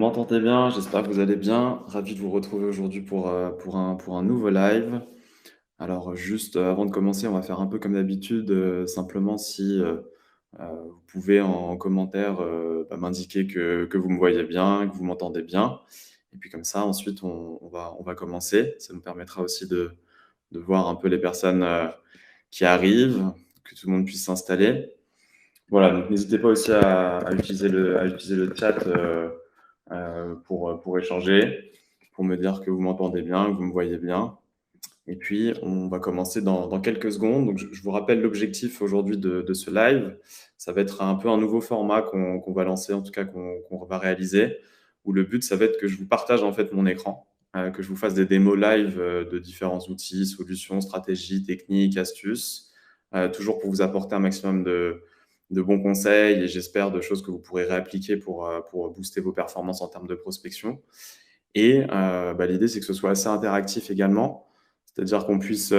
m'entendez bien, j'espère que vous allez bien. Ravi de vous retrouver aujourd'hui pour un nouveau live. Alors juste, avant de commencer, on va faire un peu comme d'habitude, simplement si, vous pouvez en commentaire, m'indiquer que vous me voyez bien, que vous m'entendez bien et puis comme ça ensuite on va commencer. Ça nous permettra aussi de voir un peu les personnes, qui arrivent, que tout le monde puisse s'installer. Voilà, donc n'hésitez pas aussi à utiliser le chat pour échanger, pour me dire que vous m'entendez bien, que vous me voyez bien. Et puis, on va commencer dans quelques secondes. Donc, je vous rappelle l'objectif aujourd'hui de ce live. Ça va être un peu un nouveau format qu'on va lancer, en tout cas qu'on va réaliser, où le but, ça va être que je vous partage en fait mon écran, que je vous fasse des démos live de différents outils, solutions, stratégies, techniques, astuces, toujours pour vous apporter un maximum de bons conseils et j'espère de choses que vous pourrez réappliquer pour booster vos performances en termes de prospection. Et l'idée, c'est que ce soit assez interactif également, c'est-à-dire qu'on puisse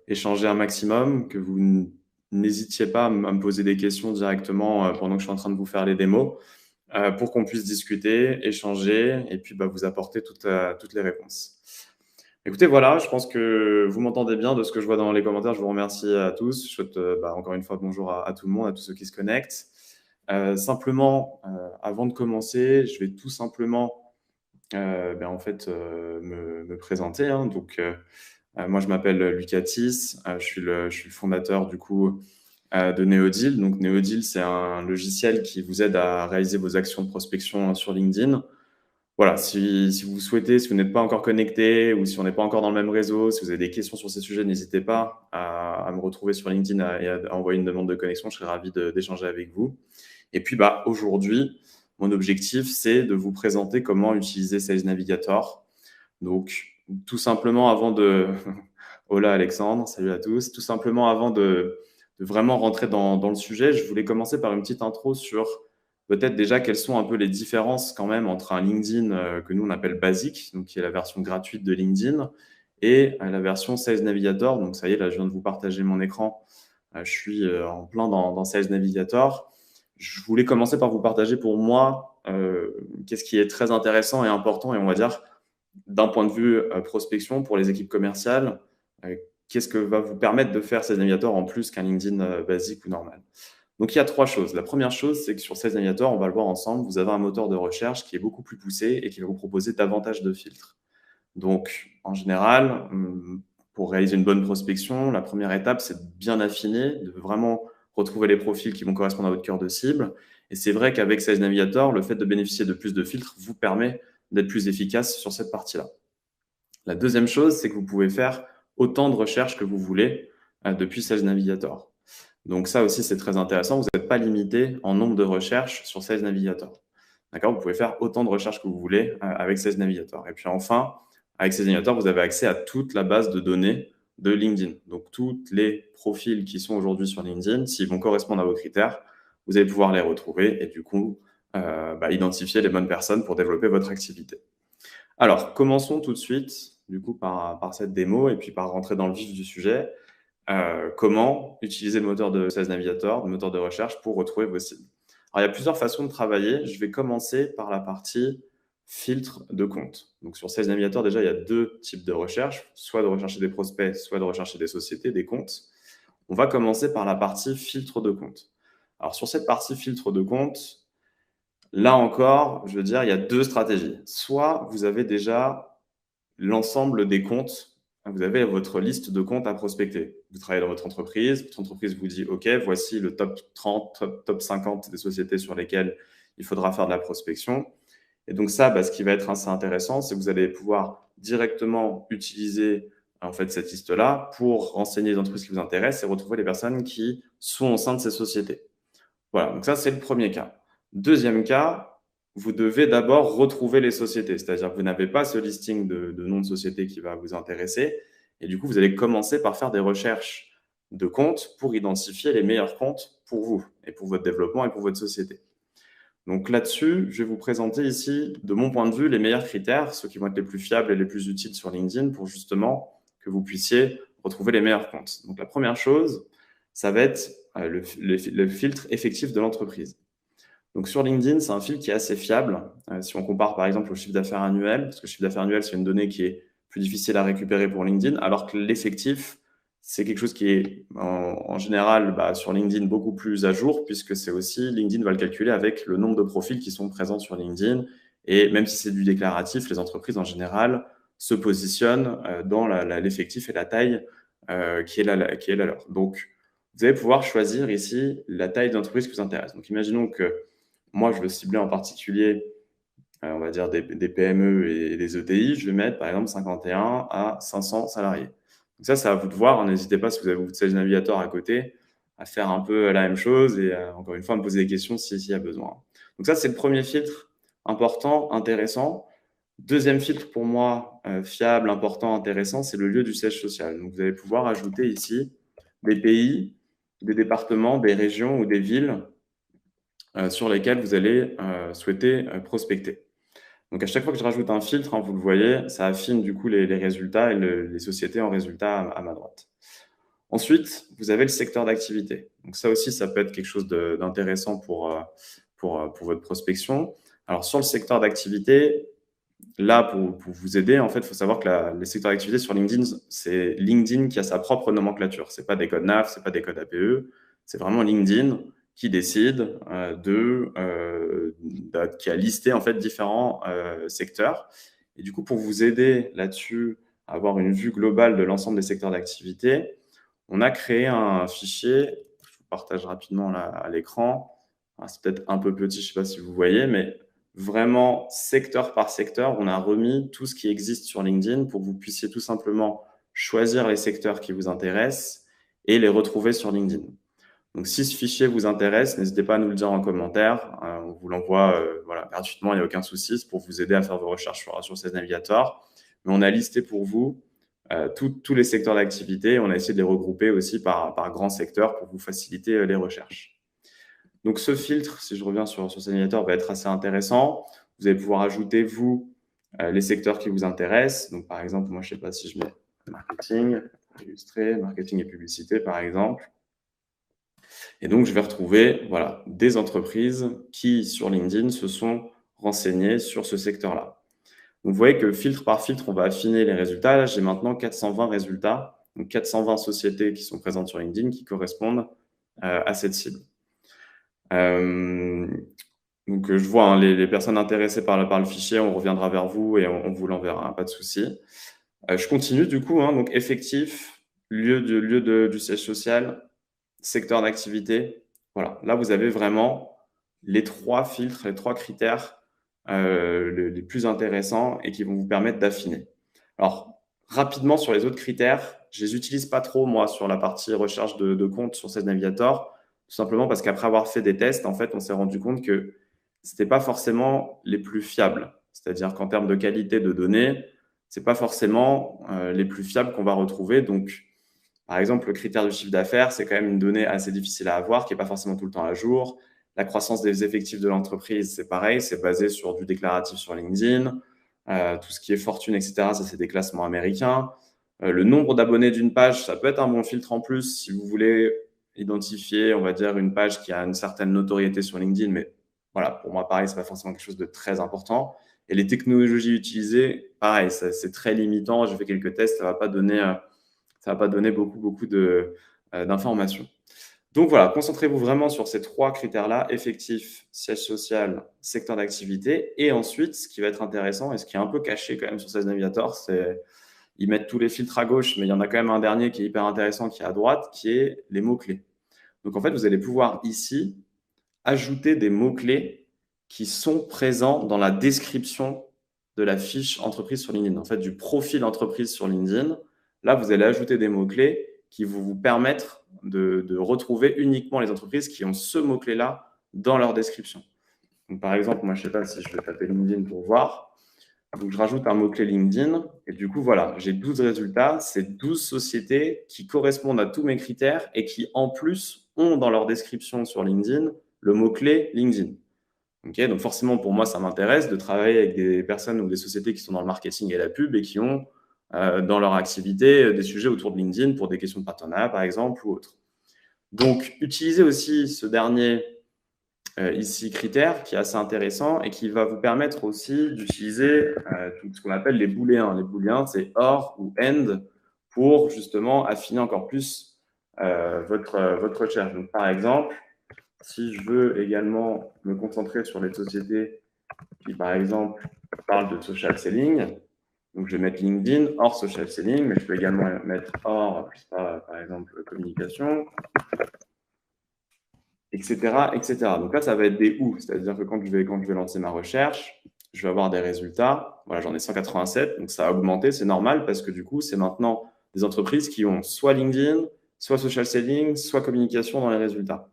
échanger un maximum, que vous n'hésitiez pas à me poser des questions directement pendant que je suis en train de vous faire les démos, pour qu'on puisse discuter, échanger et puis vous apporter toutes les réponses. Écoutez, voilà, je pense que vous m'entendez bien de ce que je vois dans les commentaires. Je vous remercie à tous. Je souhaite encore une fois bonjour à tout le monde, à tous ceux qui se connectent. Simplement, avant de commencer, je vais tout simplement me présenter. Hein. Donc, moi, je m'appelle Lucatis. Je suis le fondateur du coup de Neodeal. Donc, Neodeal, c'est un logiciel qui vous aide à réaliser vos actions de prospection sur LinkedIn. Voilà, si vous souhaitez, si vous n'êtes pas encore connecté ou si on n'est pas encore dans le même réseau, si vous avez des questions sur ces sujets, n'hésitez pas à me retrouver sur LinkedIn et à envoyer une demande de connexion. Je serai ravi d'échanger avec vous. Et puis, aujourd'hui, mon objectif, c'est de vous présenter comment utiliser Sales Navigator. Donc, tout simplement avant de... Hola Alexandre, salut à tous. Tout simplement avant de vraiment rentrer dans le sujet, je voulais commencer par une petite intro sur peut-être déjà quelles sont un peu les différences quand même entre un LinkedIn que nous on appelle basique, donc qui est la version gratuite de LinkedIn, et la version Sales Navigator. Donc ça y est, là je viens de vous partager mon écran. Je suis en plein dans Sales Navigator. Je voulais commencer par vous partager pour moi qu'est-ce qui est très intéressant et important, et on va dire d'un point de vue prospection pour les équipes commerciales, qu'est-ce que va vous permettre de faire Sales Navigator en plus qu'un LinkedIn basique ou normal. Donc, il y a trois choses. La première chose, c'est que sur Sales Navigator, on va le voir ensemble, vous avez un moteur de recherche qui est beaucoup plus poussé et qui va vous proposer davantage de filtres. Donc, en général, pour réaliser une bonne prospection, la première étape, c'est de bien affiner, de vraiment retrouver les profils qui vont correspondre à votre cœur de cible. Et c'est vrai qu'avec Sales Navigator, le fait de bénéficier de plus de filtres vous permet d'être plus efficace sur cette partie-là. La deuxième chose, c'est que vous pouvez faire autant de recherches que vous voulez depuis Sales Navigator. Donc ça aussi, c'est très intéressant. Vous n'êtes pas limité en nombre de recherches sur Sales Navigator. D'accord? Vous pouvez faire autant de recherches que vous voulez avec Sales Navigator. Et puis enfin, avec Sales Navigator, vous avez accès à toute la base de données de LinkedIn. Donc tous les profils qui sont aujourd'hui sur LinkedIn, s'ils vont correspondre à vos critères, vous allez pouvoir les retrouver et du coup, identifier les bonnes personnes pour développer votre activité. Alors, commençons tout de suite, du coup, par cette démo et puis par rentrer dans le vif du sujet. Comment utiliser le moteur de Sales Navigator, le moteur de recherche, pour retrouver vos cibles. Alors, il y a plusieurs façons de travailler. Je vais commencer par la partie filtre de compte. Donc, sur Sales Navigator, déjà, il y a deux types de recherche, soit de rechercher des prospects, soit de rechercher des sociétés, des comptes. On va commencer par la partie filtre de compte. Alors, sur cette partie filtre de compte, là encore, je veux dire, il y a deux stratégies. Soit vous avez déjà l'ensemble des comptes, vous avez votre liste de comptes à prospecter. Vous travaillez dans votre entreprise vous dit « Ok, voici le top 30, top 50 des sociétés sur lesquelles il faudra faire de la prospection ». Et donc ça, ce qui va être assez intéressant, c'est que vous allez pouvoir directement utiliser en fait cette liste-là pour renseigner les entreprises qui vous intéressent et retrouver les personnes qui sont au sein de ces sociétés. Voilà, donc ça, c'est le premier cas. Deuxième cas, vous devez d'abord retrouver les sociétés, c'est-à-dire que vous n'avez pas ce listing de noms de sociétés qui va vous intéresser. Et du coup, vous allez commencer par faire des recherches de comptes pour identifier les meilleurs comptes pour vous et pour votre développement et pour votre société. Donc là-dessus, je vais vous présenter ici, de mon point de vue, les meilleurs critères, ceux qui vont être les plus fiables et les plus utiles sur LinkedIn pour justement que vous puissiez retrouver les meilleurs comptes. Donc la première chose, ça va être le filtre effectif de l'entreprise. Donc, sur LinkedIn, c'est un filtre qui est assez fiable. Si on compare par exemple au chiffre d'affaires annuel, parce que le chiffre d'affaires annuel, c'est une donnée qui est plus difficile à récupérer pour LinkedIn, alors que l'effectif, c'est quelque chose qui est en général sur LinkedIn beaucoup plus à jour, puisque c'est aussi, LinkedIn va le calculer avec le nombre de profils qui sont présents sur LinkedIn. Et même si c'est du déclaratif, les entreprises en général se positionnent dans l'effectif et la taille qui est la leur. Donc, vous allez pouvoir choisir ici la taille d'entreprise qui vous intéresse. Donc, imaginons que moi, je veux cibler en particulier, on va dire des PME et des ETI. Je vais mettre, par exemple, 51 à 500 salariés. Donc ça, c'est à vous de voir. N'hésitez pas, si vous avez votre Sales Navigator à côté, à faire un peu la même chose et encore une fois, à me poser des questions s'il y a besoin. Donc ça, c'est le premier filtre important, intéressant. Deuxième filtre pour moi, fiable, important, intéressant, c'est le lieu du siège social. Donc vous allez pouvoir ajouter ici des pays, des départements, des régions ou des villes sur lesquelles vous allez souhaiter prospecter. Donc, à chaque fois que je rajoute un filtre, vous le voyez, ça affine du coup les résultats et les sociétés en résultat à ma droite. Ensuite, vous avez le secteur d'activité. Donc, ça aussi, ça peut être quelque chose d'intéressant pour votre prospection. Alors, sur le secteur d'activité, là, pour vous aider, en fait, il faut savoir que les secteurs d'activité sur LinkedIn, c'est LinkedIn qui a sa propre nomenclature. Ce n'est pas des codes NAF, ce n'est pas des codes APE. C'est vraiment LinkedIn qui décide qui a listé en fait différents secteurs. Et du coup, pour vous aider là-dessus à avoir une vue globale de l'ensemble des secteurs d'activité, on a créé un fichier, je vous partage rapidement là à l'écran. C'est peut-être un peu petit, je ne sais pas si vous voyez, mais vraiment secteur par secteur, on a remis tout ce qui existe sur LinkedIn pour que vous puissiez tout simplement choisir les secteurs qui vous intéressent et les retrouver sur LinkedIn. Donc, si ce fichier vous intéresse, n'hésitez pas à nous le dire en commentaire. On vous l'envoie gratuitement, il n'y a aucun souci. C'est pour vous aider à faire vos recherches sur Sales Navigator. Mais on a listé pour vous tous les secteurs d'activité. On a essayé de les regrouper aussi par grands secteurs pour vous faciliter les recherches. Donc, ce filtre, si je reviens sur Sales Navigator, va être assez intéressant. Vous allez pouvoir ajouter, vous, les secteurs qui vous intéressent. Donc, par exemple, moi, je ne sais pas si je mets marketing, illustré, marketing et publicité, par exemple. Et donc, je vais retrouver des entreprises qui, sur LinkedIn, se sont renseignées sur ce secteur-là. Donc, vous voyez que filtre par filtre, on va affiner les résultats. Là, j'ai maintenant 420 résultats, donc 420 sociétés qui sont présentes sur LinkedIn qui correspondent à cette cible. Donc, je vois les personnes intéressées par le fichier, on reviendra vers vous et on vous l'enverra, pas de souci. Je continue du coup, donc effectif, lieu du siège social, secteur d'activité. Voilà, là, vous avez vraiment les 3 filtres, les 3 critères les plus intéressants et qui vont vous permettre d'affiner. Alors, rapidement sur les autres critères, je les utilise pas trop, moi, sur la partie recherche de compte sur Sales Navigator, tout simplement parce qu'après avoir fait des tests, en fait, on s'est rendu compte que c'était pas forcément les plus fiables. C'est-à-dire qu'en termes de qualité de données, c'est pas forcément les plus fiables qu'on va retrouver. Donc, par exemple, le critère du chiffre d'affaires, c'est quand même une donnée assez difficile à avoir, qui n'est pas forcément tout le temps à jour. La croissance des effectifs de l'entreprise, c'est pareil, c'est basé sur du déclaratif sur LinkedIn. Tout ce qui est fortune, etc., ça, c'est des classements américains. Le nombre d'abonnés d'une page, ça peut être un bon filtre en plus si vous voulez identifier, on va dire, une page qui a une certaine notoriété sur LinkedIn. Mais voilà, pour moi, pareil, ce n'est pas forcément quelque chose de très important. Et les technologies utilisées, pareil, c'est très limitant. J'ai fait quelques tests, ça ne va pas donner beaucoup d'informations. Donc voilà, concentrez-vous vraiment sur ces 3 critères-là, effectif, siège social, secteur d'activité. Et ensuite, ce qui va être intéressant et ce qui est un peu caché quand même sur Sales Navigator, c'est ils mettent tous les filtres à gauche, mais il y en a quand même un dernier qui est hyper intéressant qui est à droite, qui est les mots-clés. Donc en fait, vous allez pouvoir ici ajouter des mots-clés qui sont présents dans la description de la fiche entreprise sur LinkedIn, en fait, du profil entreprise sur LinkedIn. Là, vous allez ajouter des mots-clés qui vont vous permettre de retrouver uniquement les entreprises qui ont ce mot-clé-là dans leur description. Donc, par exemple, moi, je ne sais pas si je vais taper LinkedIn pour voir. Donc, je rajoute un mot-clé LinkedIn et du coup, voilà, j'ai 12 résultats. C'est 12 sociétés qui correspondent à tous mes critères et qui, en plus, ont dans leur description sur LinkedIn le mot-clé LinkedIn. Okay, donc forcément, pour moi, ça m'intéresse de travailler avec des personnes ou des sociétés qui sont dans le marketing et la pub et qui ont dans leur activité des sujets autour de LinkedIn pour des questions de partenariat, par exemple, ou autre. Donc, utilisez aussi ce dernier ici critère qui est assez intéressant et qui va vous permettre aussi d'utiliser tout ce qu'on appelle les booléens. Les booléens, c'est or ou and pour justement affiner encore plus votre recherche. Donc, par exemple, si je veux également me concentrer sur les sociétés qui, par exemple, parlent de social selling, donc je vais mettre LinkedIn hors social selling, mais je peux également mettre hors, je sais pas, par exemple, communication, etc., etc. Donc là, ça va être des ou, c'est-à-dire que quand je vais lancer ma recherche, je vais avoir des résultats. Voilà, j'en ai 187, donc ça a augmenté, c'est normal parce que du coup, c'est maintenant des entreprises qui ont soit LinkedIn, soit social selling, soit communication dans les résultats.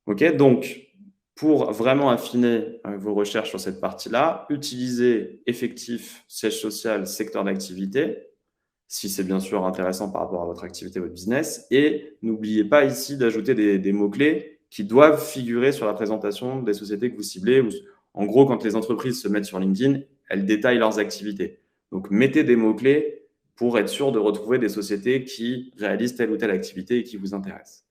OK, donc pour vraiment affiner vos recherches sur cette partie-là, utilisez effectif, siège social, secteur d'activité, si c'est bien sûr intéressant par rapport à votre activité, votre business. Et n'oubliez pas ici d'ajouter des mots-clés qui doivent figurer sur la présentation des sociétés que vous ciblez. En gros, quand les entreprises se mettent sur LinkedIn, elles détaillent leurs activités. Donc, mettez des mots-clés pour être sûr de retrouver des sociétés qui réalisent telle ou telle activité et qui vous intéressent.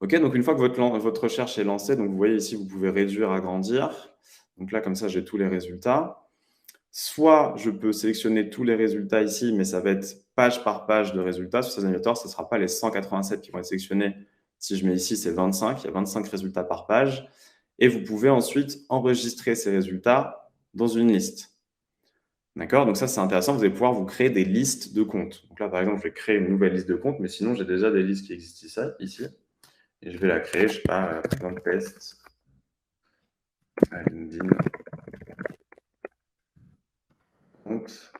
OK, donc une fois que votre recherche est lancée, donc vous voyez ici, vous pouvez réduire, agrandir. Donc là, comme ça, j'ai tous les résultats. Soit je peux sélectionner tous les résultats ici, mais ça va être page par page de résultats. Sur ces navigateurs, ce ne sera pas les 187 qui vont être sélectionnés. Si je mets ici, c'est 25. Il y a 25 résultats par page. Et vous pouvez ensuite enregistrer ces résultats dans une liste. D'accord? Donc ça, c'est intéressant. Vous allez pouvoir vous créer des listes de comptes. Donc là, par exemple, je vais créer une nouvelle liste de comptes, mais sinon, j'ai déjà des listes qui existent ici. Et je vais la créer, je ne sais pas, par exemple, test LinkedIn. Compte.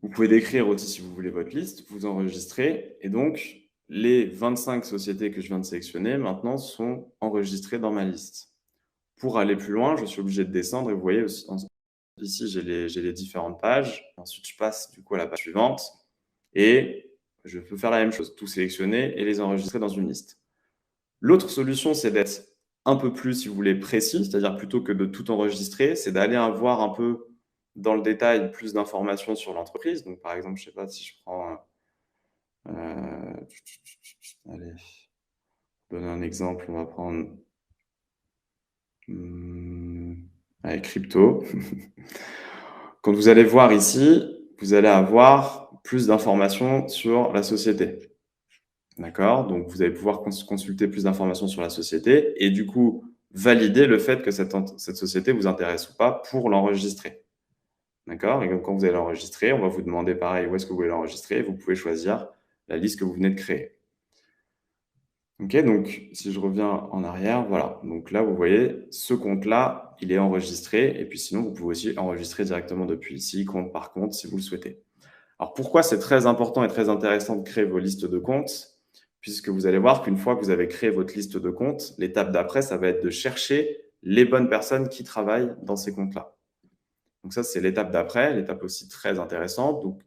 Vous pouvez décrire aussi, si vous voulez, votre liste, vous enregistrez, et donc les 25 sociétés que je viens de sélectionner maintenant sont enregistrées dans ma liste. Pour aller plus loin, je suis obligé de descendre, et vous voyez aussi, ici, j'ai les différentes pages. Ensuite, je passe du coup à la page suivante, et je peux faire la même chose, tout sélectionner et les enregistrer dans une liste. L'autre solution, c'est d'être un peu plus, si vous voulez, précis, c'est-à-dire plutôt que de tout enregistrer, c'est d'aller avoir un peu dans le détail plus d'informations sur l'entreprise. Donc, par exemple, je ne sais pas si je prends... allez, donner un exemple, on va prendre allez, crypto. Quand vous allez voir ici, vous allez avoir plus d'informations sur la société. D'accord? Donc, vous allez pouvoir consulter plus d'informations sur la société et du coup, valider le fait que cette société vous intéresse ou pas pour l'enregistrer. D'accord? Et donc, quand vous allez l'enregistrer, on va vous demander pareil où est-ce que vous voulez l'enregistrer. Vous pouvez choisir la liste que vous venez de créer. OK, donc si je reviens en arrière, voilà. Donc là, vous voyez, ce compte-là, il est enregistré. Et puis sinon, vous pouvez aussi enregistrer directement depuis ici, compte par compte, si vous le souhaitez. Alors pourquoi c'est très important et très intéressant de créer vos listes de comptes? Puisque vous allez voir qu'une fois que vous avez créé votre liste de comptes, l'étape d'après, ça va être de chercher les bonnes personnes qui travaillent dans ces comptes-là. Donc ça, c'est l'étape d'après, l'étape aussi très intéressante. Donc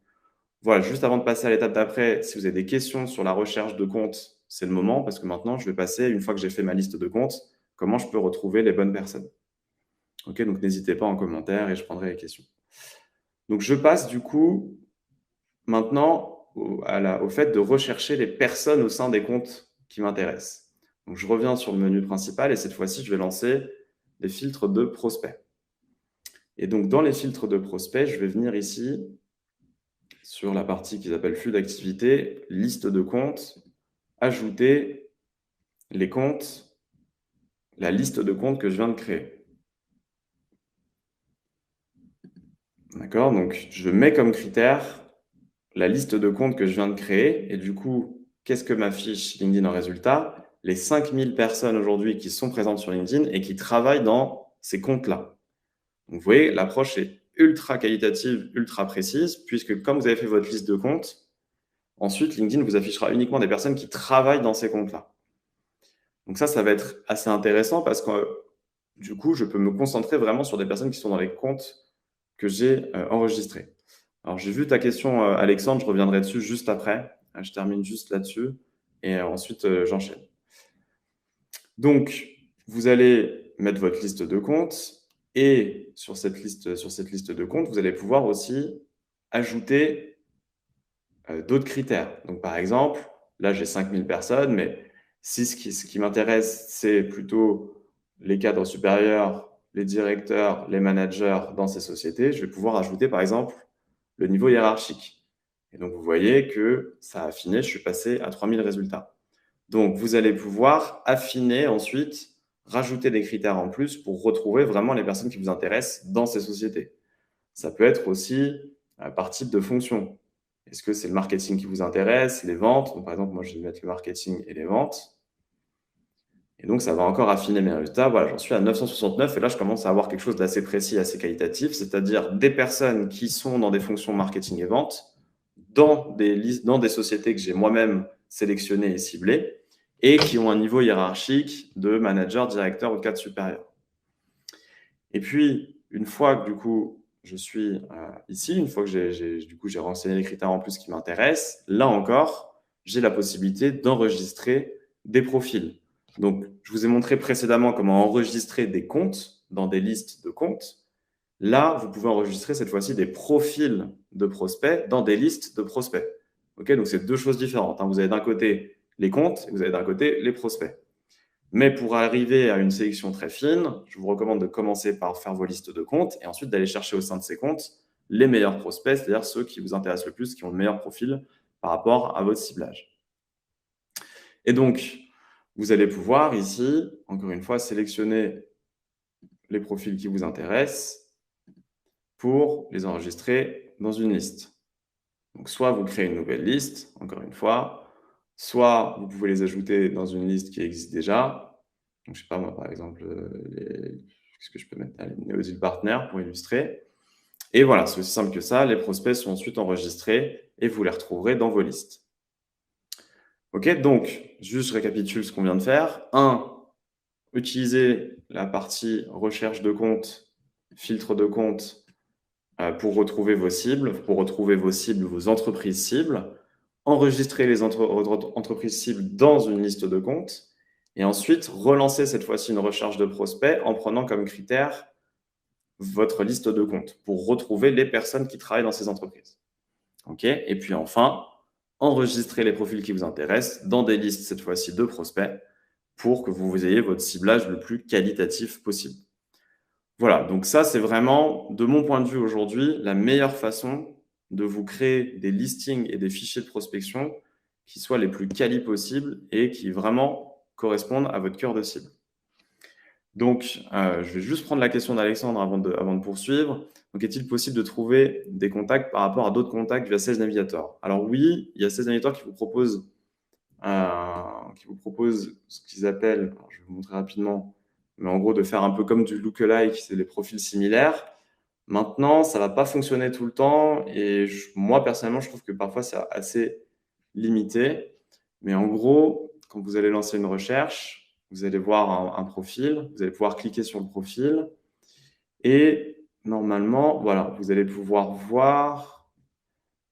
voilà, juste avant de passer à l'étape d'après, si vous avez des questions sur la recherche de comptes, c'est le moment parce que maintenant, je vais passer, une fois que j'ai fait ma liste de comptes, comment je peux retrouver les bonnes personnes. OK, donc n'hésitez pas en commentaire et je prendrai les questions. Donc je passe du coup maintenant au fait de rechercher les personnes au sein des comptes qui m'intéressent. Donc je reviens sur le menu principal et cette fois-ci, je vais lancer les filtres de prospects. Et donc dans les filtres de prospects, je vais venir ici sur la partie qu'ils appellent flux d'activité, liste de comptes, ajouter les comptes, la liste de comptes que je viens de créer. D'accord? Donc, je mets comme critère la liste de comptes que je viens de créer. Et du coup, qu'est-ce que m'affiche LinkedIn en résultat? Les 5000 personnes aujourd'hui qui sont présentes sur LinkedIn et qui travaillent dans ces comptes-là. Donc, vous voyez, l'approche est ultra qualitative, ultra précise, puisque comme vous avez fait votre liste de comptes, ensuite, LinkedIn vous affichera uniquement des personnes qui travaillent dans ces comptes-là. Donc ça va être assez intéressant parce que du coup, je peux me concentrer vraiment sur des personnes qui sont dans les comptes que j'ai enregistrés. Alors, j'ai vu ta question, Alexandre, je reviendrai dessus juste après. Je termine juste là-dessus et ensuite, j'enchaîne. Donc, vous allez mettre votre liste de comptes et sur cette liste de comptes, vous allez pouvoir aussi ajouter d'autres critères. Donc, par exemple, là, j'ai 5000 personnes, mais Si ce qui m'intéresse, c'est plutôt les cadres supérieurs, les directeurs, les managers dans ces sociétés, je vais pouvoir ajouter par exemple le niveau hiérarchique. Et donc vous voyez que ça a affiné, je suis passé à 3000 résultats. Donc vous allez pouvoir affiner ensuite, rajouter des critères en plus pour retrouver vraiment les personnes qui vous intéressent dans ces sociétés. Ça peut être aussi par type de fonction. Est-ce que c'est le marketing qui vous intéresse, les ventes? Donc, par exemple, moi, je vais mettre le marketing et les ventes. Et donc, ça va encore affiner mes résultats. Voilà, j'en suis à 969 et là, je commence à avoir quelque chose d'assez précis, assez qualitatif, c'est-à-dire des personnes qui sont dans des fonctions marketing et vente, dans des sociétés que j'ai moi-même sélectionnées et ciblées et qui ont un niveau hiérarchique de manager, directeur ou cadre supérieur. Et puis, une fois que du coup, je suis ici, une fois que j'ai renseigné les critères en plus qui m'intéressent, là encore, j'ai la possibilité d'enregistrer des profils. Donc, je vous ai montré précédemment comment enregistrer des comptes dans des listes de comptes. Là, vous pouvez enregistrer cette fois-ci des profils de prospects dans des listes de prospects. Ok, donc, c'est deux choses différentes, hein. Vous avez d'un côté les comptes et vous avez d'un côté les prospects. Mais pour arriver à une sélection très fine, je vous recommande de commencer par faire vos listes de comptes et ensuite d'aller chercher au sein de ces comptes les meilleurs prospects, c'est-à-dire ceux qui vous intéressent le plus, qui ont le meilleur profil par rapport à votre ciblage. Et donc, vous allez pouvoir ici, encore une fois, sélectionner les profils qui vous intéressent pour les enregistrer dans une liste. Donc, soit vous créez une nouvelle liste, encore une fois, soit vous pouvez les ajouter dans une liste qui existe déjà. Donc, je ne sais pas moi, par exemple, qu'est-ce que je peux mettre? Allez, Neodeal Partner pour illustrer. Et voilà, c'est aussi simple que ça. Les prospects sont ensuite enregistrés et vous les retrouverez dans vos listes. OK, donc, juste je récapitule ce qu'on vient de faire. 1, utiliser la partie recherche de compte, filtre de compte pour retrouver vos cibles, vos entreprises cibles, enregistrer les entreprises cibles dans une liste de comptes et ensuite relancer cette fois-ci une recherche de prospects en prenant comme critère votre liste de comptes pour retrouver les personnes qui travaillent dans ces entreprises. OK? Et puis enfin, enregistrer les profils qui vous intéressent dans des listes cette fois-ci de prospects pour que vous ayez votre ciblage le plus qualitatif possible. Voilà, donc ça, c'est vraiment, de mon point de vue aujourd'hui, la meilleure façon de vous créer des listings et des fichiers de prospection qui soient les plus quali possibles et qui vraiment correspondent à votre cœur de cible. Donc, je vais juste prendre la question d'Alexandre avant de poursuivre. Donc, est-il possible de trouver des contacts par rapport à d'autres contacts via Sales Navigator? Alors oui, il y a Sales Navigator qui vous propose ce qu'ils appellent, alors je vais vous montrer rapidement, mais en gros de faire un peu comme du lookalike, c'est des profils similaires. Maintenant, ça ne va pas fonctionner tout le temps et moi personnellement, je trouve que parfois c'est assez limité. Mais en gros, quand vous allez lancer une recherche, vous allez voir un profil, vous allez pouvoir cliquer sur le profil et normalement, voilà, vous allez pouvoir voir.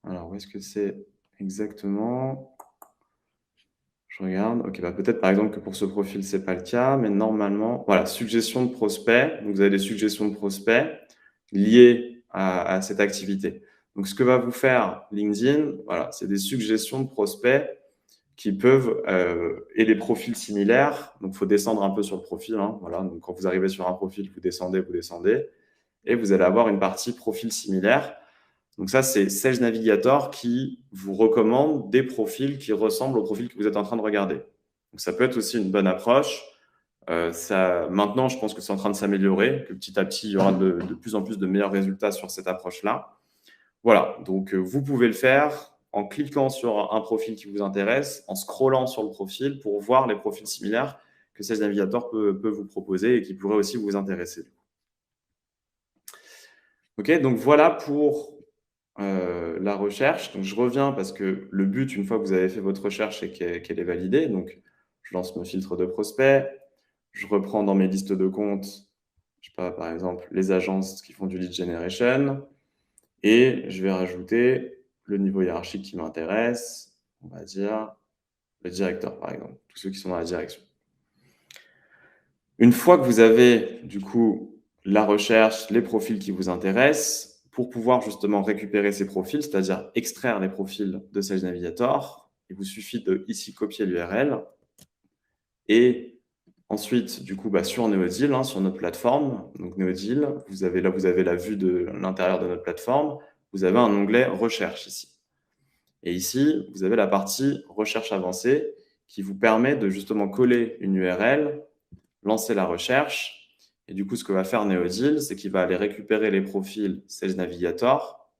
Alors, où est-ce que c'est exactement? Je regarde. Ok, bah peut-être par exemple que pour ce profil, ce n'est pas le cas, mais normalement, voilà, suggestions de prospects. Donc, vous avez des suggestions de prospects liées à cette activité. Donc, ce que va vous faire LinkedIn, voilà, c'est des suggestions de prospects qui peuvent, et des profils similaires. Donc, il faut descendre un peu sur le profil, hein, voilà. Donc, quand vous arrivez sur un profil, vous descendez, et vous allez avoir une partie profil similaire. Donc ça, c'est Sales Navigator qui vous recommande des profils qui ressemblent au profil que vous êtes en train de regarder. Donc ça peut être aussi une bonne approche. Maintenant, je pense que c'est en train de s'améliorer, que petit à petit, il y aura de plus en plus de meilleurs résultats sur cette approche-là. Voilà, donc vous pouvez le faire en cliquant sur un profil qui vous intéresse, en scrollant sur le profil pour voir les profils similaires que Sales Navigator peut vous proposer et qui pourraient aussi vous intéresser. OK, donc voilà pour la recherche. Donc, je reviens parce que le but, une fois que vous avez fait votre recherche, c'est qu'elle est validée. Donc, je lance mon filtre de prospects. Je reprends dans mes listes de comptes, je sais pas, par exemple, les agences qui font du lead generation. Et je vais rajouter le niveau hiérarchique qui m'intéresse. On va dire le directeur, par exemple, tous ceux qui sont dans la direction. Une fois que vous avez, du coup, la recherche, les profils qui vous intéressent, pour pouvoir justement récupérer ces profils, c'est-à-dire extraire les profils de Sales Navigator, il vous suffit de ici copier l'URL Et ensuite, du coup, sur Neodeal, hein, sur notre plateforme, donc Neodeal, vous avez la vue de l'intérieur de notre plateforme, vous avez un onglet Recherche ici. Et ici, vous avez la partie Recherche avancée qui vous permet de justement coller une URL, lancer la recherche. Et du coup, ce que va faire Neodeal, c'est qu'il va aller récupérer les profils Sales Navigator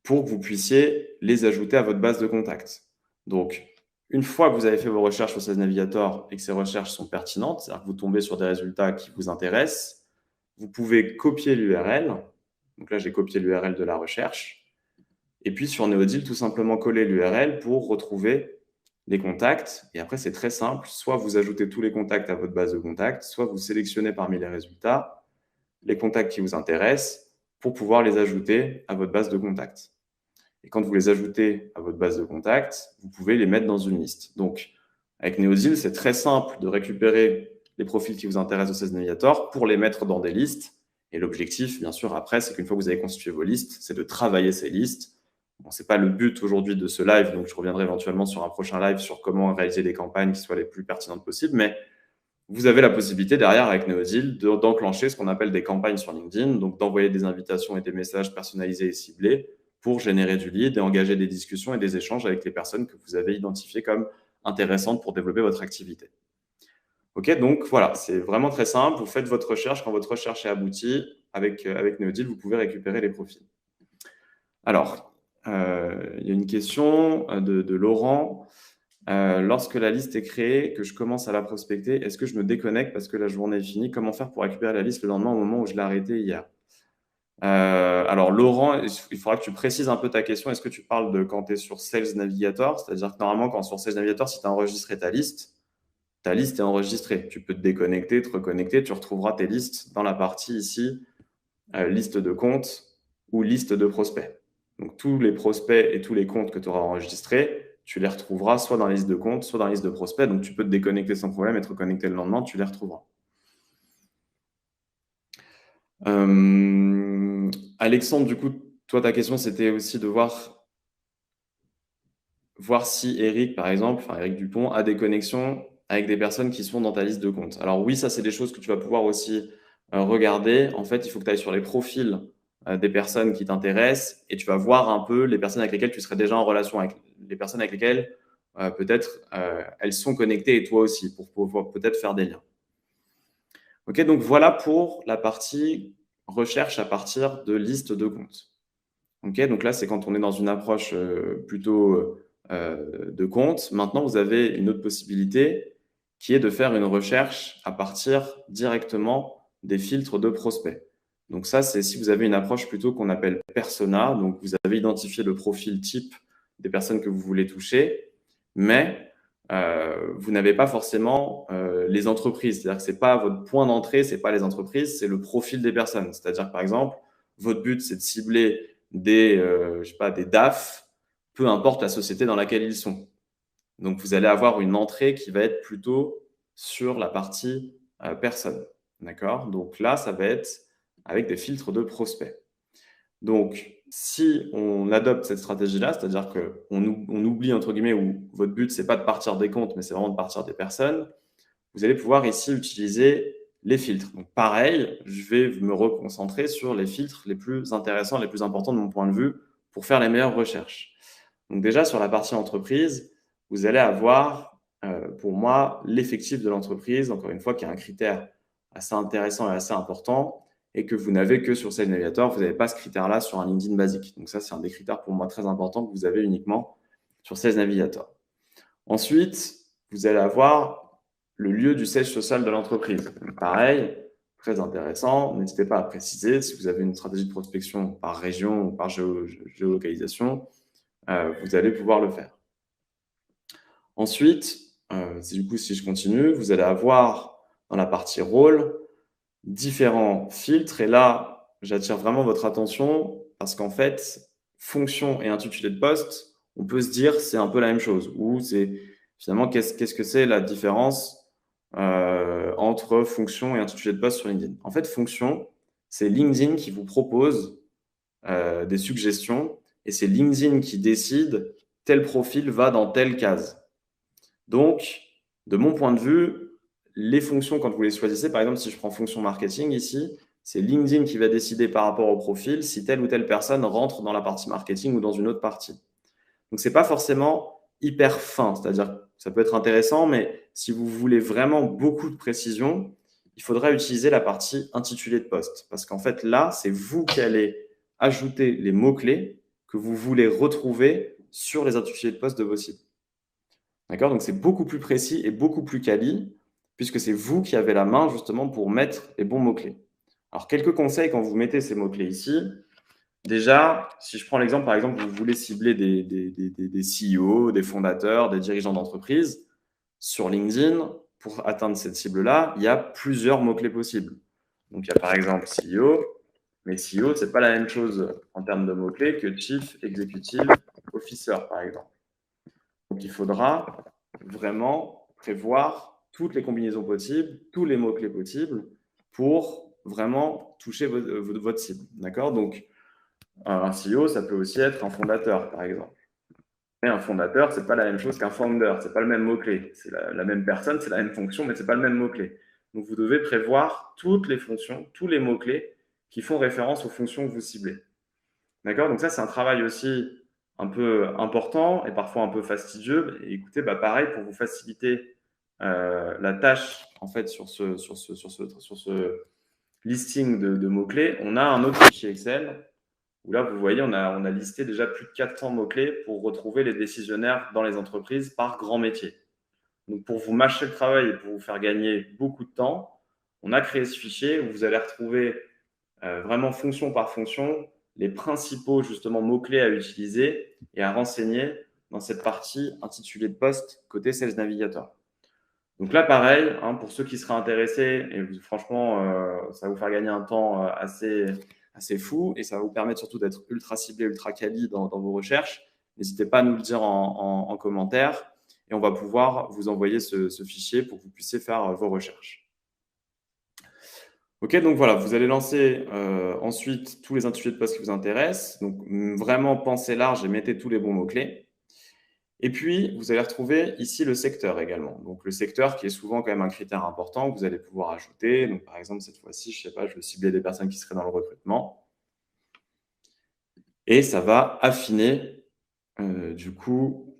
pour que vous puissiez les ajouter à votre base de contacts. Donc, une fois que vous avez fait vos recherches sur Sales Navigator et que ces recherches sont pertinentes, c'est-à-dire que vous tombez sur des résultats qui vous intéressent, vous pouvez copier l'URL. Donc là, j'ai copié l'URL de la recherche. Et puis sur Neodeal, tout simplement coller l'URL pour retrouver les contacts. Et après, c'est très simple. Soit vous ajoutez tous les contacts à votre base de contacts, soit vous sélectionnez parmi les résultats les contacts qui vous intéressent pour pouvoir les ajouter à votre base de contacts. Et quand vous les ajoutez à votre base de contacts, vous pouvez les mettre dans une liste. Donc, avec Neodeal, c'est très simple de récupérer les profils qui vous intéressent de Sales Navigator pour les mettre dans des listes. Et l'objectif, bien sûr, après, c'est qu'une fois que vous avez constitué vos listes, c'est de travailler ces listes. Bon, ce n'est pas le but aujourd'hui de ce live, donc je reviendrai éventuellement sur un prochain live sur comment réaliser des campagnes qui soient les plus pertinentes possibles, mais vous avez la possibilité derrière avec Neodeal d'enclencher ce qu'on appelle des campagnes sur LinkedIn, donc d'envoyer des invitations et des messages personnalisés et ciblés pour générer du lead et engager des discussions et des échanges avec les personnes que vous avez identifiées comme intéressantes pour développer votre activité. Ok, donc voilà, c'est vraiment très simple. Vous faites votre recherche. Quand votre recherche est aboutie, avec Neodeal, vous pouvez récupérer les profils. Alors, il y a une question de Laurent. Lorsque la liste est créée, que je commence à la prospecter, est-ce que je me déconnecte parce que la journée est finie? Comment faire pour récupérer la liste le lendemain au moment où je l'ai arrêtée hier? Alors, Laurent, il faudra que tu précises un peu ta question. Est-ce que tu parles de quand tu es sur Sales Navigator? C'est-à-dire que normalement, quand sur Sales Navigator, si tu as enregistré ta liste est enregistrée. Tu peux te déconnecter, te reconnecter. Tu retrouveras tes listes dans la partie ici, liste de comptes ou liste de prospects. Donc, tous les prospects et tous les comptes que tu auras enregistrés, tu les retrouveras soit dans la liste de comptes, soit dans la liste de prospects. Donc, tu peux te déconnecter sans problème et te reconnecter le lendemain, tu les retrouveras. Alexandre, du coup, toi, ta question, c'était aussi de voir si Eric, par exemple, enfin Eric Dupont, a des connexions avec des personnes qui sont dans ta liste de comptes. Alors oui, ça, c'est des choses que tu vas pouvoir aussi regarder. En fait, il faut que tu ailles sur les profils des personnes qui t'intéressent et tu vas voir un peu les personnes avec lesquelles tu serais déjà en relation, avec les personnes avec lesquelles peut-être elles sont connectées et toi aussi, pour pouvoir peut-être faire des liens. Ok, donc voilà pour la partie recherche à partir de listes de comptes. Ok, donc là, c'est quand on est dans une approche plutôt de compte. Maintenant, vous avez une autre possibilité qui est de faire une recherche à partir directement des filtres de prospects. Donc ça, c'est si vous avez une approche plutôt qu'on appelle persona. Donc vous avez identifié le profil type des personnes que vous voulez toucher, mais vous n'avez pas forcément les entreprises. C'est-à-dire que ce n'est pas votre point d'entrée, ce n'est pas les entreprises, c'est le profil des personnes. C'est-à-dire que par exemple, votre but, c'est de cibler des DAF, peu importe la société dans laquelle ils sont. Donc, vous allez avoir une entrée qui va être plutôt sur la partie personne. D'accord? Donc là, ça va être avec des filtres de prospects. Donc, si on adopte cette stratégie-là, c'est-à-dire qu'on oublie, entre guillemets, où votre but, c'est pas de partir des comptes, mais c'est vraiment de partir des personnes, vous allez pouvoir ici utiliser les filtres. Donc pareil, je vais me reconcentrer sur les filtres les plus intéressants, les plus importants de mon point de vue pour faire les meilleures recherches. Donc déjà, sur la partie entreprise, vous allez avoir, pour moi, l'effectif de l'entreprise, encore une fois, qui est un critère assez intéressant et assez important, et que vous n'avez que sur Sales Navigator. Vous n'avez pas ce critère-là sur un LinkedIn basique. Donc ça, c'est un des critères pour moi très importants que vous avez uniquement sur Sales Navigator. Ensuite, vous allez avoir le lieu du siège social de l'entreprise. Pareil, très intéressant. N'hésitez pas à préciser si vous avez une stratégie de prospection par région ou par géolocalisation, vous allez pouvoir le faire. Ensuite, du coup, si je continue, vous allez avoir dans la partie rôle différents filtres. Et là, j'attire vraiment votre attention parce qu'en fait, fonction et intitulé de poste, on peut se dire c'est un peu la même chose. Ou c'est finalement qu'est-ce que c'est la différence entre fonction et intitulé de poste sur LinkedIn. En fait, fonction, c'est LinkedIn qui vous propose des suggestions et c'est LinkedIn qui décide tel profil va dans telle case. Donc, De mon point de vue, les fonctions, quand vous les choisissez, par exemple, si je prends fonction marketing ici, c'est LinkedIn qui va décider par rapport au profil si telle ou telle personne rentre dans la partie marketing ou dans une autre partie. Donc, ce n'est pas forcément hyper fin, c'est-à-dire que ça peut être intéressant, mais si vous voulez vraiment beaucoup de précision, il faudra utiliser la partie intitulé de poste. Parce qu'en fait, là, c'est vous qui allez ajouter les mots-clés que vous voulez retrouver sur les intitulés de poste de vos sites. D'accord? Donc, c'est beaucoup plus précis et beaucoup plus quali, puisque c'est vous qui avez la main justement pour mettre les bons mots-clés. Alors, quelques conseils quand vous mettez ces mots-clés ici. Déjà, si je prends l'exemple, par exemple, vous voulez cibler des CEO, des fondateurs, des dirigeants d'entreprise, sur LinkedIn, pour atteindre cette cible-là, il y a plusieurs mots-clés possibles. Donc, il y a par exemple CEO, mais CEO, ce n'est pas la même chose en termes de mots-clés que Chief Executive Officer, par exemple. Donc, il faudra vraiment prévoir toutes les combinaisons possibles, tous les mots-clés possibles pour vraiment toucher votre cible. D'accord? Donc, un CEO, ça peut aussi être un fondateur, par exemple. Mais un fondateur, ce n'est pas la même chose qu'un founder. Ce n'est pas le même mot-clé. C'est la même personne, c'est la même fonction, mais ce n'est pas le même mot-clé. Donc, vous devez prévoir toutes les fonctions, tous les mots-clés qui font référence aux fonctions que vous ciblez. D'accord? Donc ça, c'est un travail aussi un peu important et parfois un peu fastidieux. Et écoutez, pareil, pour vous faciliter la tâche en fait sur ce listing de mots-clés, on a un autre fichier Excel où là, vous voyez, on a listé déjà plus de 400 mots-clés pour retrouver les décisionnaires dans les entreprises par grand métier. Donc, pour vous mâcher le travail et pour vous faire gagner beaucoup de temps, on a créé ce fichier où vous allez retrouver vraiment fonction par fonction les principaux justement mots-clés à utiliser et à renseigner dans cette partie intitulée de poste côté Sales Navigator. Donc là, pareil, hein, pour ceux qui seraient intéressés, et franchement, ça va vous faire gagner un temps assez fou et ça va vous permettre surtout d'être ultra ciblé, ultra quali dans vos recherches. N'hésitez pas à nous le dire en commentaire et on va pouvoir vous envoyer ce fichier pour que vous puissiez faire vos recherches. Ok, donc voilà, vous allez lancer ensuite tous les intitulés de poste qui vous intéressent. Donc vraiment pensez large et mettez tous les bons mots-clés. Et puis, vous allez retrouver ici le secteur également. Donc le secteur qui est souvent quand même un critère important que vous allez pouvoir ajouter. Donc par exemple, cette fois-ci, je ne sais pas, je veux cibler des personnes qui seraient dans le recrutement. Et ça va affiner du coup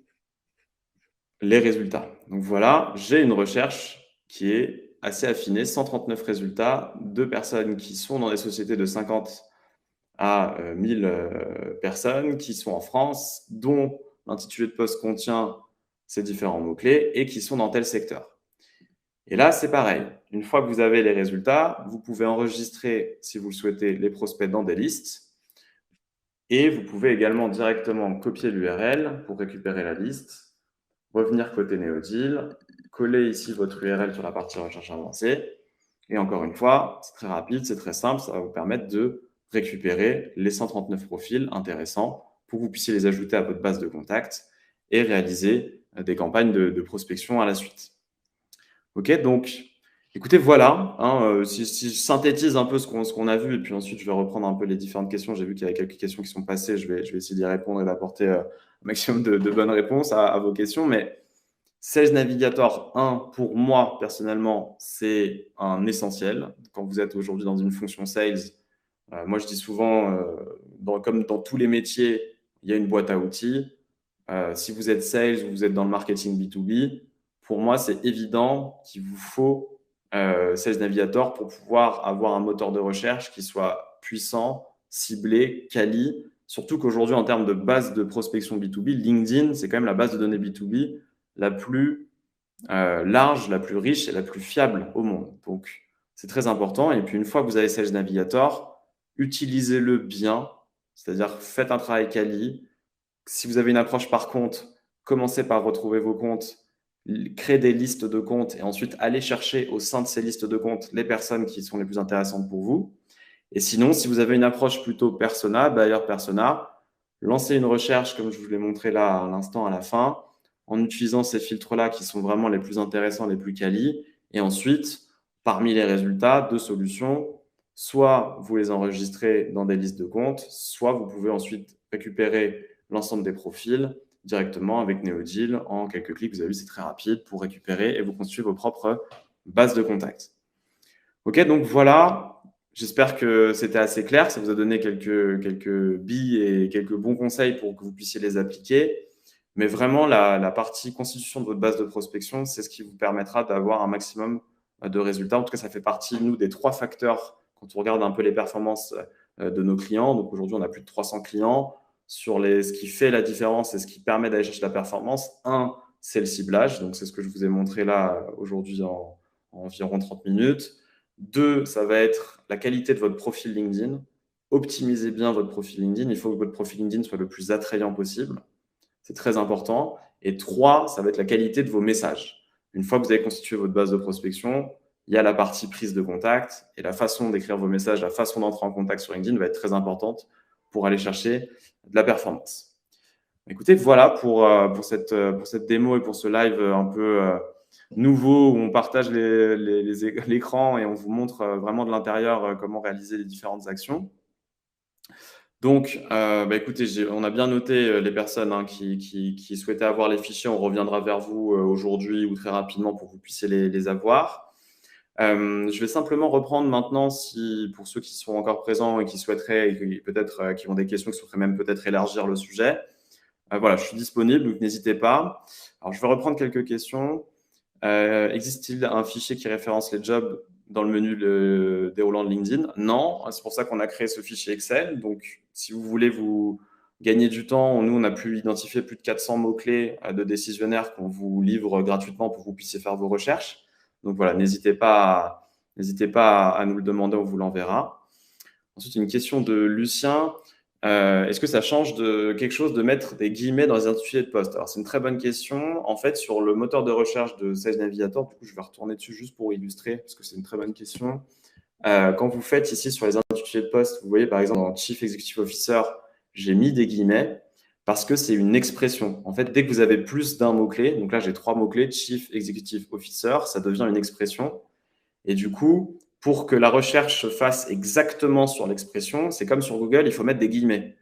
les résultats. Donc voilà, j'ai une recherche qui est assez affinée, 139 résultats de personnes qui sont dans des sociétés de 50 à 1000 personnes qui sont en France, dont l'intitulé de poste contient ces différents mots-clés et qui sont dans tel secteur. Et là, c'est pareil. Une fois que vous avez les résultats, vous pouvez enregistrer, si vous le souhaitez, les prospects dans des listes. Et vous pouvez également directement copier l'URL pour récupérer la liste, revenir côté Neodeal, coller ici votre URL sur la partie recherche avancée. Et encore une fois, c'est très rapide, c'est très simple, ça va vous permettre de récupérer les 139 profils intéressants pour que vous puissiez les ajouter à votre base de contacts et réaliser des campagnes de prospection à la suite. Ok, donc écoutez, voilà, hein, si je synthétise un peu ce qu'on a vu, et puis ensuite je vais reprendre un peu les différentes questions. J'ai vu qu'il y avait quelques questions qui sont passées, je vais essayer d'y répondre et d'apporter un maximum de bonnes réponses à vos questions. Mais Sales Navigator 1, pour moi, personnellement, c'est un essentiel. Quand vous êtes aujourd'hui dans une fonction sales, moi je dis souvent, comme dans tous les métiers, il y a une boîte à outils. Si vous êtes sales ou vous êtes dans le marketing B2B, pour moi, c'est évident qu'il vous faut Sales Navigator pour pouvoir avoir un moteur de recherche qui soit puissant, ciblé, quali. Surtout qu'aujourd'hui, en termes de base de prospection B2B, LinkedIn, c'est quand même la base de données B2B la plus large, la plus riche et la plus fiable au monde. Donc, c'est très important. Et puis, une fois que vous avez Sales Navigator, utilisez-le bien, c'est-à-dire faites un travail quali. Si vous avez une approche par compte, commencez par retrouver vos comptes, créer des listes de comptes et ensuite aller chercher au sein de ces listes de comptes les personnes qui sont les plus intéressantes pour vous. Et sinon, si vous avez une approche plutôt persona, buyer persona, lancez une recherche comme je vous l'ai montré là à l'instant à la fin, en utilisant ces filtres-là qui sont vraiment les plus intéressants, les plus quali. Et ensuite, parmi les résultats, deux solutions. Soit vous les enregistrez dans des listes de comptes, soit vous pouvez ensuite récupérer l'ensemble des profils directement avec Neodeal. En quelques clics, vous avez vu, c'est très rapide pour récupérer et vous constituer vos propres bases de contacts. OK, donc voilà, j'espère que c'était assez clair, ça vous a donné quelques billes et quelques bons conseils pour que vous puissiez les appliquer. Mais vraiment, la partie constitution de votre base de prospection, c'est ce qui vous permettra d'avoir un maximum de résultats. En tout cas, ça fait partie, nous, des 3 facteurs quand on regarde un peu les performances de nos clients. Donc aujourd'hui, on a plus de 300 clients. Ce qui fait la différence et ce qui permet d'aller chercher la performance, un, c'est le ciblage. Donc c'est ce que je vous ai montré là aujourd'hui en environ 30 minutes. 2, ça va être la qualité de votre profil LinkedIn. Optimisez bien votre profil LinkedIn. Il faut que votre profil LinkedIn soit le plus attrayant possible. C'est très important. Et 3, ça va être la qualité de vos messages. Une fois que vous avez constitué votre base de prospection, il y a la partie prise de contact et la façon d'écrire vos messages, la façon d'entrer en contact sur LinkedIn va être très importante pour aller chercher de la performance. Écoutez, voilà pour cette démo et pour ce live un peu nouveau où on partage l'écran et on vous montre vraiment de l'intérieur comment réaliser les différentes actions. Donc, écoutez, on a bien noté les personnes qui souhaitaient avoir les fichiers. On reviendra vers vous aujourd'hui ou très rapidement pour que vous puissiez les avoir. Je vais simplement reprendre maintenant, pour ceux qui sont encore présents et qui souhaiteraient, et peut-être qui ont des questions, qui souhaiteraient même peut-être élargir le sujet. Voilà, je suis disponible, donc n'hésitez pas. Alors, je vais reprendre quelques questions. Existe-t-il un fichier qui référence les jobs dans le menu déroulant de LinkedIn? Non, c'est pour ça qu'on a créé ce fichier Excel. Donc, si vous voulez vous gagner du temps, nous, on a pu identifier plus de 400 mots-clés de décisionnaires qu'on vous livre gratuitement pour que vous puissiez faire vos recherches. Donc voilà, n'hésitez pas à nous le demander, on vous l'enverra. Ensuite, une question de Lucien. Est-ce que ça change de quelque chose de mettre des guillemets dans les intitulés de poste? Alors, c'est une très bonne question. En fait, sur le moteur de recherche de Sales Navigator, du coup, je vais retourner dessus juste pour illustrer, parce que c'est une très bonne question. Quand vous faites ici sur les intitulés de poste, vous voyez par exemple dans Chief Executive Officer, j'ai mis des guillemets parce que c'est une expression. En fait, dès que vous avez plus d'un mot-clé, donc là j'ai 3 mots-clés, Chief Executive Officer, ça devient une expression. Et du coup, pour que la recherche se fasse exactement sur l'expression, c'est comme sur Google, il faut mettre des guillemets.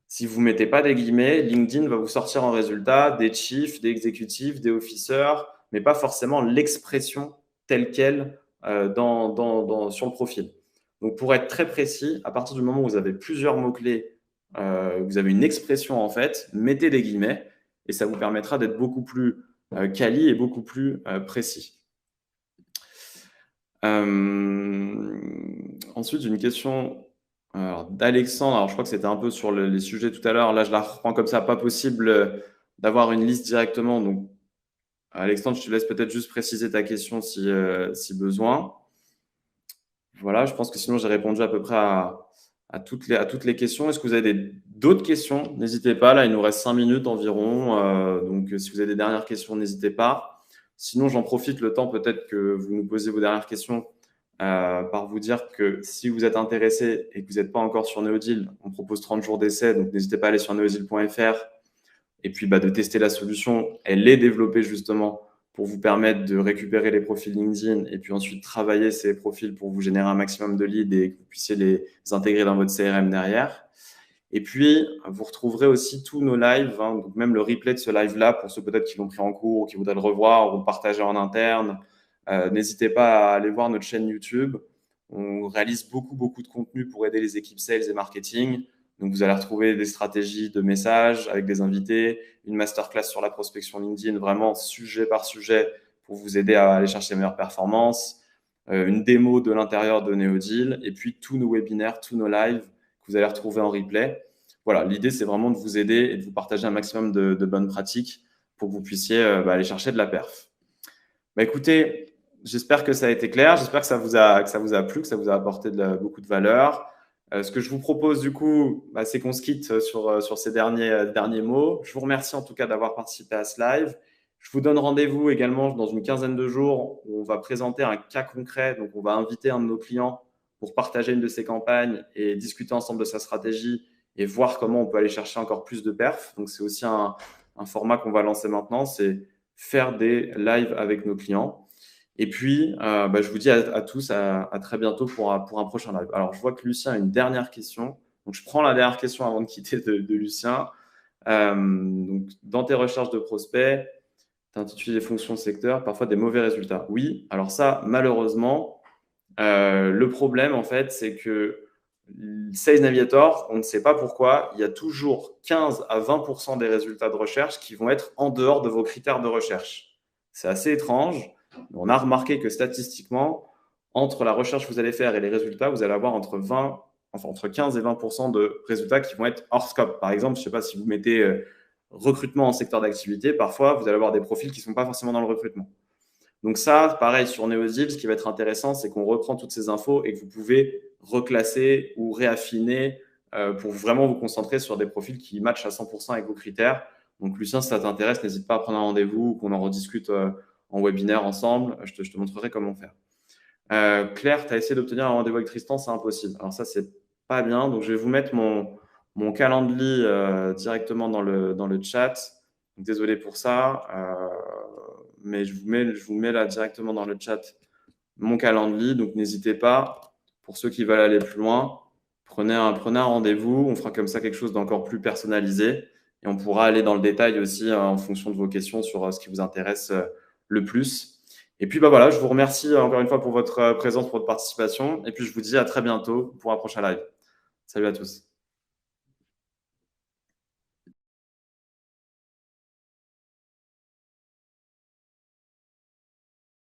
Si vous ne mettez pas des guillemets, LinkedIn va vous sortir en résultat des chiefs, des exécutifs, des officers, mais pas forcément l'expression telle qu'elle sur le profil. Donc, pour être très précis, à partir du moment où vous avez plusieurs mots-clés, vous avez une expression en fait, mettez des guillemets et ça vous permettra d'être beaucoup plus quali et beaucoup plus précis. Ensuite, une question d'Alexandre. Alors, je crois que c'était un peu sur les sujets tout à l'heure. Là, je la reprends comme ça. Pas possible d'avoir une liste directement. Donc, Alexandre, je te laisse peut-être juste préciser ta question si besoin. Voilà, je pense que sinon, j'ai répondu à peu près à toutes les questions. Est-ce que vous avez d'autres questions? N'hésitez pas. Là, il nous reste 5 minutes environ. Donc, si vous avez des dernières questions, n'hésitez pas. Sinon, j'en profite le temps peut-être que vous nous posez vos dernières questions par vous dire que si vous êtes intéressé et que vous n'êtes pas encore sur Neodeal, on propose 30 jours d'essai. Donc, n'hésitez pas à aller sur neodeal.fr et puis de tester la solution. Elle est développée justement pour vous permettre de récupérer les profils LinkedIn et puis ensuite travailler ces profils pour vous générer un maximum de leads et que vous puissiez les intégrer dans votre CRM derrière. Et puis, vous retrouverez aussi tous nos lives, donc même le replay de ce live-là pour ceux peut-être qui l'ont pris en cours ou qui voudraient le revoir ou le partager en interne. N'hésitez pas à aller voir notre chaîne YouTube. On réalise beaucoup de contenu pour aider les équipes sales et marketing. Donc, vous allez retrouver des stratégies de messages avec des invités, une masterclass sur la prospection LinkedIn, vraiment sujet par sujet pour vous aider à aller chercher les meilleures performances, une démo de l'intérieur de Neodeal et puis tous nos webinaires, tous nos lives que vous allez retrouver en replay. Voilà, l'idée, c'est vraiment de vous aider et de vous partager un maximum de bonnes pratiques pour que vous puissiez aller chercher de la perf. Écoutez, j'espère que ça a été clair. J'espère que ça vous a plu, que ça vous a apporté beaucoup de valeur. Ce que je vous propose du coup, c'est qu'on se quitte sur ces derniers mots. Je vous remercie en tout cas d'avoir participé à ce live. Je vous donne rendez-vous également dans une quinzaine de jours où on va présenter un cas concret. Donc, on va inviter un de nos clients pour partager une de ses campagnes et discuter ensemble de sa stratégie et voir comment on peut aller chercher encore plus de perf. Donc, c'est aussi un format qu'on va lancer maintenant, c'est faire des lives avec nos clients. Et puis, je vous dis à tous à très bientôt pour un prochain live. Alors, je vois que Lucien a une dernière question. Donc, je prends la dernière question avant de quitter de Lucien. Donc, dans tes recherches de prospects, tu as intitulé les fonctions secteur, parfois des mauvais résultats. Oui, alors ça, malheureusement, le problème, en fait, c'est que Sales Navigator, on ne sait pas pourquoi, il y a toujours 15 à 20% des résultats de recherche qui vont être en dehors de vos critères de recherche. C'est assez étrange. On a remarqué que statistiquement, entre la recherche que vous allez faire et les résultats, vous allez avoir entre 15 et 20% de résultats qui vont être hors scope. Par exemple, je ne sais pas si vous mettez recrutement en secteur d'activité, parfois vous allez avoir des profils qui ne sont pas forcément dans le recrutement. Donc ça, pareil sur Neozil, ce qui va être intéressant, c'est qu'on reprend toutes ces infos et que vous pouvez reclasser ou réaffiner pour vraiment vous concentrer sur des profils qui matchent à 100% avec vos critères. Donc Lucien, si ça t'intéresse, n'hésite pas à prendre un rendez-vous ou qu'on en rediscute en webinaire ensemble. Je te montrerai comment faire. Claire, tu as essayé d'obtenir un rendez-vous avec Tristan, c'est impossible. Alors ça, c'est pas bien. Donc je vais vous mettre mon calendrier directement dans le chat. Donc, désolé pour ça. Mais je vous mets là directement dans le chat mon calendrier. Donc, n'hésitez pas, pour ceux qui veulent aller plus loin, prenez un rendez-vous. On fera comme ça quelque chose d'encore plus personnalisé. Et on pourra aller dans le détail aussi en fonction de vos questions sur ce qui vous intéresse le plus. Et puis, bah voilà, je vous remercie encore une fois pour votre présence, pour votre participation. Et puis, je vous dis à très bientôt pour un prochain live. Salut à tous.